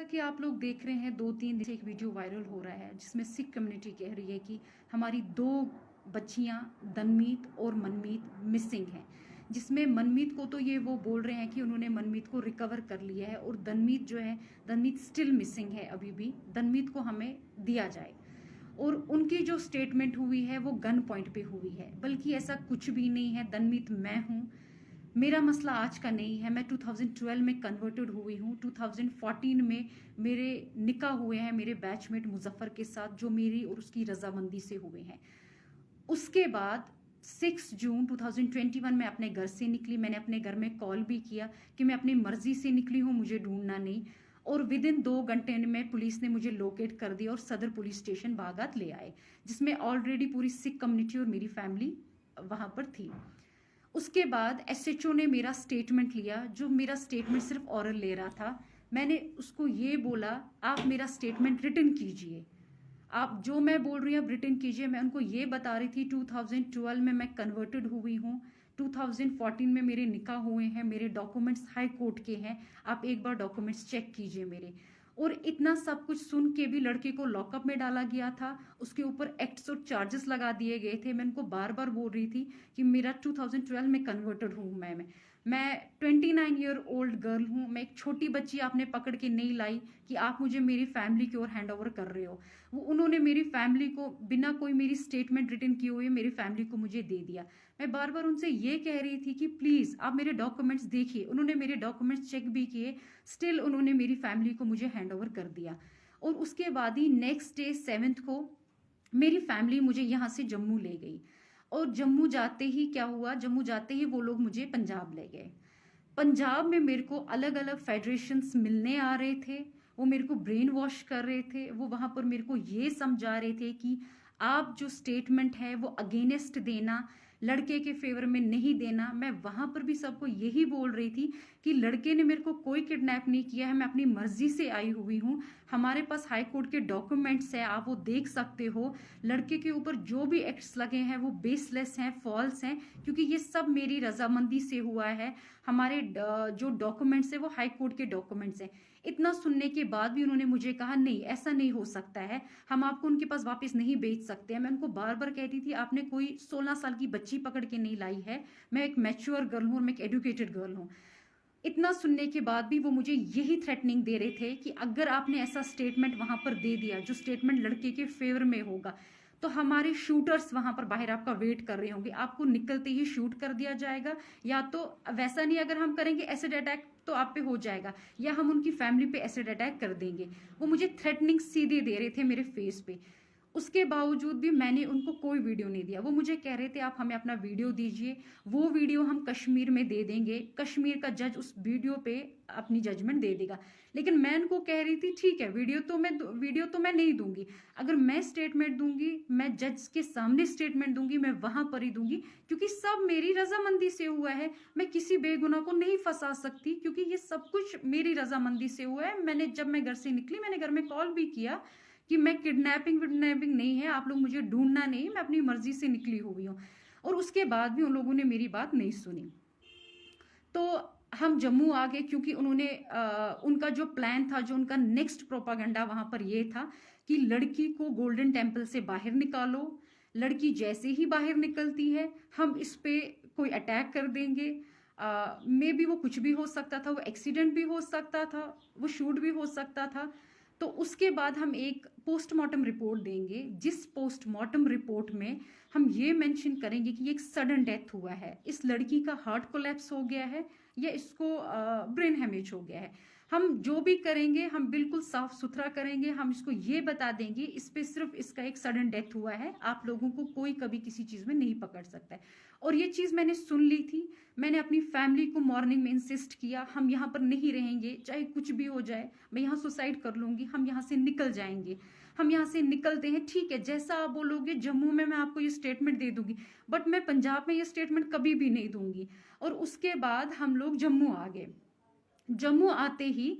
जैसा कि आप लोग देख रहे हैं 2-3 दिन से एक वीडियो वायरल हो रहा है जिसमें सिख कम्युनिटी कह रही है कि हमारी 2 बच्चियां दनमीत और मनमीत मिसिंग हैं। जिसमें मनमीत को तो ये वो बोल रहे हैं कि उन्होंने मनमीत को रिकवर कर लिया है और दनमीत जो है दनमीत स्टिल मिसिंग है। अभी भी दनमीत को हमें दिया जाए। और उनकी जो स्टेटमेंट हुई है वो गन पॉइंट पे हुई है, बल्कि ऐसा कुछ भी नहीं है। दनमीत मैं हूँ, मेरा मसला आज का नहीं है। मैं 2012 में कन्वर्टेड हुई हूँ। 2014 में मेरे निकाह हुए हैं मेरे बैचमेट मुजफ्फर के साथ, जो मेरी और उसकी रजामंदी से हुए हैं। उसके बाद 6 जून 2021 में अपने घर से निकली। मैंने अपने घर में कॉल भी किया कि मैं अपनी मर्जी से निकली हूँ, मुझे ढूंढना नहीं। और विद इन 2 घंटे में पुलिस ने मुझे लोकेट कर दिया और सदर पुलिस स्टेशन बागात ले आए, जिसमें ऑलरेडी पूरी सिख कम्युनिटी और मेरी फैमिली वहां पर थी। उसके बाद एसएचओ ने मेरा स्टेटमेंट लिया, जो मेरा स्टेटमेंट सिर्फ ऑरल ले रहा था। मैंने उसको ये बोला, आप मेरा स्टेटमेंट रिटन कीजिए, आप जो मैं बोल रही हूँ आप रिटन कीजिए। मैं उनको ये बता रही थी 2012 में मैं कन्वर्टेड हुई हूँ, 2014 में मेरे निकाह हुए हैं, मेरे डॉक्यूमेंट्स हाई कोर्ट के हैं, आप एक बार डॉक्यूमेंट्स चेक कीजिए मेरे। और इतना सब कुछ सुन के भी लड़के को लॉकअप में डाला गया था, उसके ऊपर एक्ट्स और चार्जेस लगा दिए गए थे। मैं उनको बार बार बोल रही थी कि मेरा 2012 में कन्वर्टेड हूँ मैं 29 ईयर ओल्ड गर्ल हूँ। मैं एक छोटी बच्ची आपने पकड़ के नहीं लाई कि आप मुझे मेरी फैमिली की ओर हैंड ओवर कर रहे हो। वो उन्होंने मेरी फैमिली को बिना कोई मेरी स्टेटमेंट रिटन किए हुए मेरी फैमिली को मुझे दे दिया। मैं बार बार उनसे ये कह रही थी कि प्लीज आप मेरे डॉक्यूमेंट्स देखिए। उन्होंने मेरे डॉक्यूमेंट्स चेक भी किए, स्टिल उन्होंने मेरी फैमिली को मुझे हैंड ओवर कर दिया। और उसके बाद ही नेक्स्ट डे 7 को मेरी फैमिली मुझे यहाँ से जम्मू ले गई। और जम्मू जाते ही क्या हुआ, जम्मू जाते ही वो लोग मुझे पंजाब ले गए। पंजाब में मेरे को अलग अलग फेडरेशंस मिलने आ रहे थे, वो मेरे को ब्रेन वॉश कर रहे थे। वो वहां पर मेरे को ये समझा रहे थे कि आप जो स्टेटमेंट है वो अगेंस्ट देना, लड़के के फेवर में नहीं देना। मैं वहां पर भी सबको यही बोल रही थी कि लड़के ने मेरे को कोई किडनैप नहीं किया है, मैं अपनी मर्जी से आई हुई हूँ। हमारे पास हाई कोर्ट के डॉक्यूमेंट्स है, आप वो देख सकते हो। लड़के के ऊपर जो भी एक्ट्स लगे हैं वो बेसलेस हैं, फॉल्स हैं, क्योंकि ये सब मेरी रजामंदी से हुआ है। हमारे जो डॉक्यूमेंट्स है वो हाई कोर्ट के डॉक्यूमेंट्स हैं। इतना सुनने के बाद भी उन्होंने मुझे कहा नहीं ऐसा नहीं हो सकता है, हम आपको उनके पास वापस नहीं भेज सकते हैं। मैं उनको बार बार कहती थी आपने कोई 16 साल की बच्ची पकड़ के नहीं लाई है, मैं एक मैच्योर गर्ल हूँ और मैं एक एडुकेटेड गर्ल हूँ। इतना सुनने के बाद भी वो मुझे यही थ्रेटनिंग दे रहे थे कि अगर आपने ऐसा स्टेटमेंट वहां पर दे दिया जो स्टेटमेंट लड़के के फेवर में होगा, तो हमारे शूटर्स वहां पर बाहर आपका वेट कर रहे होंगे, आपको निकलते ही शूट कर दिया जाएगा, या तो वैसा नहीं अगर हम करेंगे एसिड अटैक तो आप पे हो जाएगा, या हम उनकी फैमिली पे एसिड अटैक कर देंगे। वो मुझे थ्रेटनिंग सीधे दे रहे थे मेरे फेस पे। उसके बावजूद भी मैंने उनको कोई वीडियो नहीं दिया। वो मुझे कह रहे थे आप हमें अपना वीडियो दीजिए, वो वीडियो हम कश्मीर में दे देंगे, कश्मीर का जज उस वीडियो पे अपनी जजमेंट दे देगा। लेकिन मैं उनको कह रही थी ठीक है वीडियो तो मैं नहीं दूंगी, अगर मैं स्टेटमेंट दूंगी मैं जज के सामने स्टेटमेंट दूंगी, मैं वहां पर ही दूंगी, क्योंकि सब मेरी रजामंदी से हुआ है। मैं किसी बेगुनाह को नहीं फंसा सकती, क्योंकि ये सब कुछ मेरी रजामंदी से हुआ है। मैंने जब मैं घर से निकली मैंने घर में कॉल भी किया कि मैं किडनैपिंग विडनैपिंग नहीं है, आप लोग मुझे ढूंढना नहीं, मैं अपनी मर्जी से निकली हुई हूँ। और उसके बाद भी उन लोगों ने मेरी बात नहीं सुनी। तो हम जम्मू आ गए, क्योंकि उन्होंने उनका जो प्लान था, जो उनका नेक्स्ट प्रोपागंडा वहां पर ये था कि लड़की को गोल्डन टेम्पल से बाहर निकालो, लड़की जैसे ही बाहर निकलती है हम इस पे कोई अटैक कर देंगे। मे बी वो कुछ भी हो सकता था, वो एक्सीडेंट भी हो सकता था, वो शूट भी हो सकता था। तो उसके बाद हम एक पोस्टमार्टम रिपोर्ट देंगे, जिस पोस्टमार्टम रिपोर्ट में हम ये मेंशन करेंगे कि ये एक सडन डेथ हुआ है, इस लड़की का हार्ट कोलैप्स हो गया है या इसको ब्रेन हेमेज हो गया है। हम जो भी करेंगे हम बिल्कुल साफ सुथरा करेंगे। हम इसको ये बता देंगे इस पे सिर्फ इसका एक सडन डेथ हुआ है, आप लोगों को कोई कभी किसी चीज में नहीं पकड़ सकता है। और ये चीज मैंने सुन ली थी। मैंने अपनी फैमिली को मॉर्निंग में इंसिस्ट किया हम यहाँ पर नहीं रहेंगे, चाहे कुछ भी हो जाए, मैं यहाँ सुसाइड कर लूंगी, हम यहाँ से निकल जाएंगे। हम यहाँ से निकलते हैं, ठीक है जैसा आप बोलोगे जम्मू में मैं आपको ये स्टेटमेंट दे दूंगी, बट मैं पंजाब में ये स्टेटमेंट कभी भी नहीं दूंगी। और उसके बाद हम लोग जम्मू आ गए। जम्मू आते ही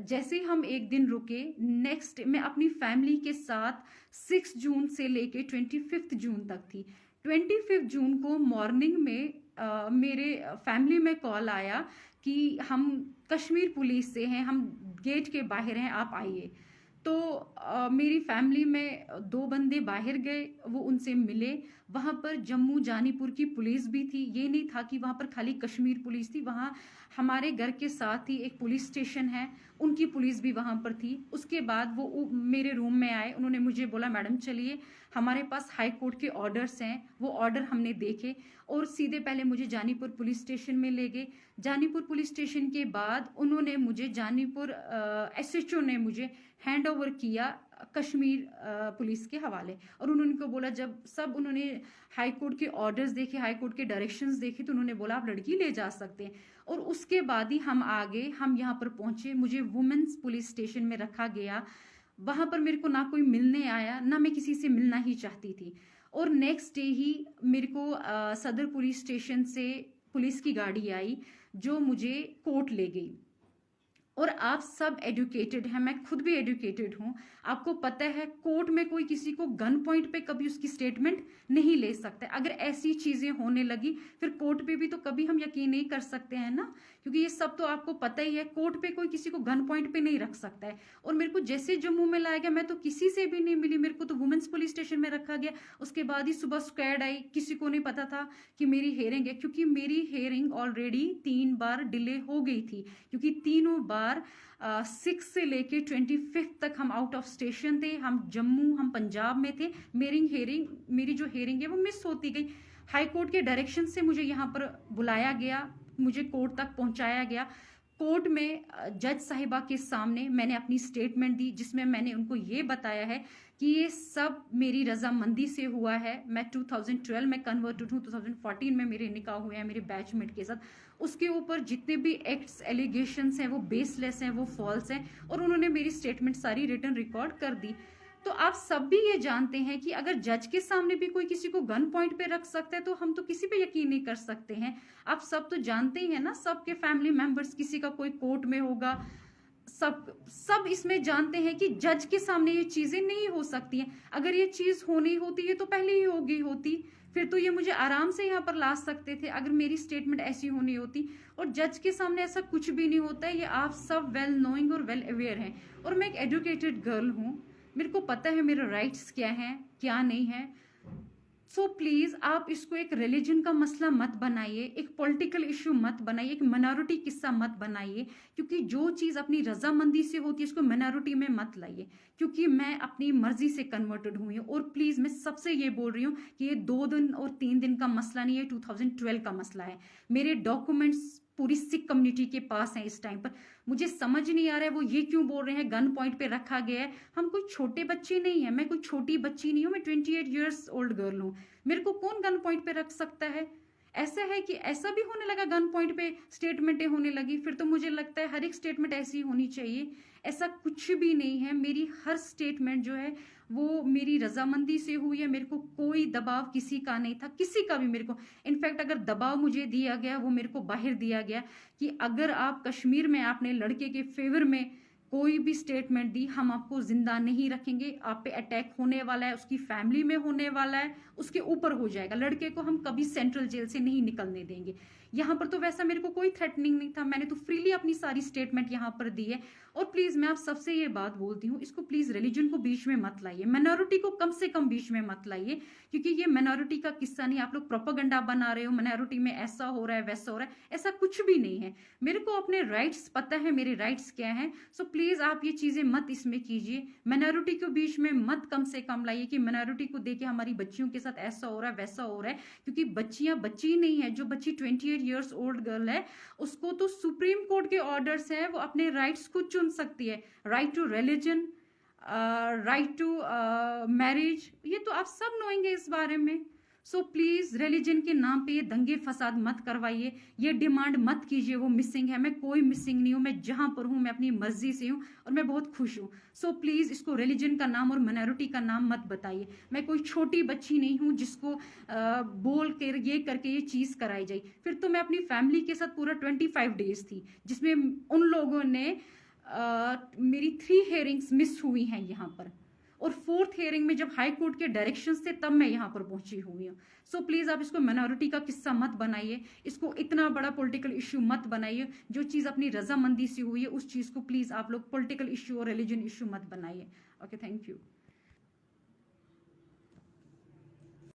जैसे हम एक दिन रुके, नेक्स्ट मैं अपनी फैमिली के साथ 6 जून से लेके 25 जून तक थी। 25 जून को मॉर्निंग में मेरे फैमिली में कॉल आया कि हम कश्मीर पुलिस से हैं, हम गेट के बाहर हैं, आप आइए। तो मेरी फैमिली में 2 बंदे बाहर गए, वो उनसे मिले। वहाँ पर जम्मू जानीपुर की पुलिस भी थी, ये नहीं था कि वहाँ पर खाली कश्मीर पुलिस थी, वहाँ हमारे घर के साथ ही एक पुलिस स्टेशन है, उनकी पुलिस भी वहाँ पर थी। उसके बाद वो मेरे रूम में आए, उन्होंने मुझे बोला मैडम चलिए, हमारे पास हाई कोर्ट के ऑर्डर्स हैं। वो ऑर्डर हमने देखे और सीधे पहले मुझे जानीपुर पुलिस स्टेशन में ले गए। जानीपुर पुलिस स्टेशन के बाद उन्होंने मुझे जानीपुर एसएचओ ने मुझे हैंड ओवर किया कश्मीर पुलिस के हवाले। और उन्होंने को बोला, जब सब उन्होंने हाई कोर्ट के ऑर्डर्स देखे, हाई कोर्ट के डायरेक्शंस देखे, तो उन्होंने बोला आप लड़की ले जा सकते हैं। और उसके बाद ही हम आगे हम यहाँ पर पहुंचे, मुझे वुमेन्स पुलिस स्टेशन में रखा गया। वहां पर मेरे को ना कोई मिलने आया, ना मैं किसी से मिलना ही चाहती थी। और नेक्स्ट डे ही मेरे को सदर पुलिस स्टेशन से पुलिस की गाड़ी आई जो मुझे कोर्ट ले गई। और आप सब एजुकेटेड हैं, मैं खुद भी एजुकेटेड हूं, आपको पता है कोर्ट में कोई किसी को गन पॉइंट पे कभी उसकी स्टेटमेंट नहीं ले सकता। अगर ऐसी चीजें होने लगी फिर कोर्ट पे भी तो कभी हम यकीन नहीं कर सकते हैं ना, क्योंकि ये सब तो आपको पता ही है, कोर्ट पे कोई किसी को गन पॉइंट पे नहीं रख सकता है। और मेरे को जैसे जम्मू में लाया गया, मैं तो किसी से भी नहीं मिली, मेरे को तो वुमेन्स पुलिस स्टेशन में रखा गया। उसके बाद ही सुबह स्क्वाड आई, किसी को नहीं पता था कि मेरी हेयरिंग है, क्योंकि मेरी हेयरिंग ऑलरेडी 3 बार डिले हो गई थी, क्योंकि तीनों बार 6 से लेके 25 तक हम आउट ऑफ स्टेशन थे, हम जम्मू, हम पंजाब में थे। मेरी जो हेयरिंग है वो मिस होती गई। हाई कोर्ट के डायरेक्शन से मुझे यहाँ पर बुलाया गया, मुझे कोर्ट तक पहुंचाया गया। कोर्ट में जज साहिबा के सामने मैंने अपनी स्टेटमेंट दी, जिसमें मैंने उनको ये बताया है कि ये सब मेरी रजामंदी से हुआ है। मैं 2012 में कन्वर्टेड हूँ, 2014 में मेरे निकाह हुए हैं मेरे बैचमेट के साथ। उसके ऊपर जितने भी एक्ट्स एलिगेशंस हैं वो बेसलेस हैं, वो फॉल्स हैं। और उन्होंने मेरी स्टेटमेंट सारी रिटर्न रिकॉर्ड कर दी। तो आप सब भी ये जानते हैं कि अगर जज के सामने भी कोई किसी को गन पॉइंट पे रख सकता है तो हम तो किसी पे यकीन नहीं कर सकते हैं। आप सब तो जानते ही हैं ना, सबके फैमिली मेंबर्स, किसी का कोई कोर्ट में होगा, सब इसमें जानते हैं कि जज के सामने ये चीजें नहीं हो सकती हैं। अगर ये चीज होनी होती है तो पहले ही हो गई होती, फिर तो ये मुझे आराम से यहाँ पर ला सकते थे अगर मेरी स्टेटमेंट ऐसी होनी होती। और जज के सामने ऐसा कुछ भी नहीं होता है, ये आप सब वेल नोइंग और वेल अवेयर हैं। और मैं एक एजुकेटेड गर्ल हूँ, मेरे को पता है मेरे राइट्स क्या हैं क्या नहीं है। सो प्लीज आप इसको एक रिलीजन का मसला मत बनाइए, एक पॉलिटिकल इशू मत बनाइए, एक माइनॉरिटी किस्सा मत बनाइए, क्योंकि जो चीज अपनी रजामंदी से होती है उसको माइनॉरिटी में मत लाइए। क्योंकि मैं अपनी मर्जी से कन्वर्टेड हुई हूँ। और प्लीज मैं सबसे ये बोल रही हूँ कि ये 2 दिन और 3 दिन का मसला नहीं है, 2012 का मसला है। मेरे डॉक्यूमेंट्स पूरी सिख कम्युनिटी के पास हैं इस टाइम पर। मुझे समझ नहीं आ रहा है वो ये क्यों बोल रहे हैं गन पॉइंट पे रखा गया है। हम कोई छोटे बच्चे नहीं है, मैं कोई छोटी बच्ची नहीं हूँ, मैं 28 ईयर्स ओल्ड गर्ल हूँ। मेरे को कौन गन पॉइंट पे रख सकता है? ऐसा है कि ऐसा भी होने लगा, गन पॉइंट पे स्टेटमेंटें होने लगी, फिर तो मुझे लगता है हर एक स्टेटमेंट ऐसी होनी चाहिए। ऐसा कुछ भी नहीं है, मेरी हर स्टेटमेंट जो है वो मेरी रजामंदी से हुई है। मेरे को कोई दबाव किसी का नहीं था, किसी का भी मेरे को। इनफैक्ट अगर दबाव मुझे दिया गया वो मेरे को बाहर दिया गया कि अगर आप कश्मीर में आपने लड़के के फेवर में कोई भी स्टेटमेंट दी, हम आपको जिंदा नहीं रखेंगे, आप पे अटैक होने वाला है, उसकी फैमिली में होने वाला है, उसके ऊपर हो जाएगा। लड़के को हम कभी सेंट्रल जेल से नहीं निकलने देंगे। यहाँ पर तो वैसा मेरे को कोई थ्रेटनिंग नहीं था, मैंने तो फ्रीली अपनी सारी स्टेटमेंट यहाँ पर दी है। और प्लीज मैं आप सबसे ये बात बोलती हूँ, इसको प्लीज रिलीजन को बीच में मत लाइए, माइनॉरिटी को कम से कम बीच में मत लाइए, क्योंकि ये माइनॉरिटी का किस्सा नहीं। आप लोग प्रोपेगेंडा बना रहे हो, माइनॉरिटी में ऐसा हो रहा है वैसा हो रहा है, ऐसा कुछ भी नहीं है। मेरे को अपने राइट्स पता है, मेरे राइट्स क्या हैं। सो प्लीज आप ये चीजें मत इसमें कीजिए, माइनॉरिटी को बीच में मत कम से कम लाइए कि माइनॉरिटी को देके हमारी बच्चियों के साथ ऐसा हो रहा है वैसा हो रहा है। क्योंकि बच्चियां बच्ची नहीं है, जो बच्ची 28 ईयर्स ओल्ड गर्ल है उसको तो सुप्रीम कोर्ट के ऑर्डर्स है, वो अपने राइट्स खुद चुन सकती है। Right to religion, right to marriage, ये तो आप सब नोएंगे इस बारे में। सो प्लीज रिलीजन के नाम पे ये दंगे फसाद मत करवाइए, ये डिमांड मत कीजिए वो मिसिंग है। मैं कोई मिसिंग नहीं हूं, मैं जहां पर हूं मैं अपनी मर्जी से हूं और मैं बहुत खुश हूं। सो प्लीज इसको रिलीजन का नाम और माइनॉरिटी का नाम मत बताइए। मैं कोई छोटी बच्ची नहीं हूं जिसको बोल कर ये करके ये चीज कराई जाए। फिर तो मैं अपनी फैमिली के साथ पूरा 25 डेज थी, जिसमें उन लोगों ने मेरी 3 हेयरिंग्स मिस हुई हैं यहाँ पर। और फोर्थ हियरिंग में जब हाई कोर्ट के डायरेक्शन से तब मैं यहाँ पर पहुंची हुई हूँ। सो प्लीज आप इसको माइनॉरिटी का किस्सा मत बनाइए, इसको इतना बड़ा पॉलिटिकल इश्यू मत बनाइए। जो चीज अपनी रजामंदी से हुई है उस चीज को प्लीज आप लोग पॉलिटिकल इश्यू और रिलीजन इश्यू मत बनाइए। Okay, thank you.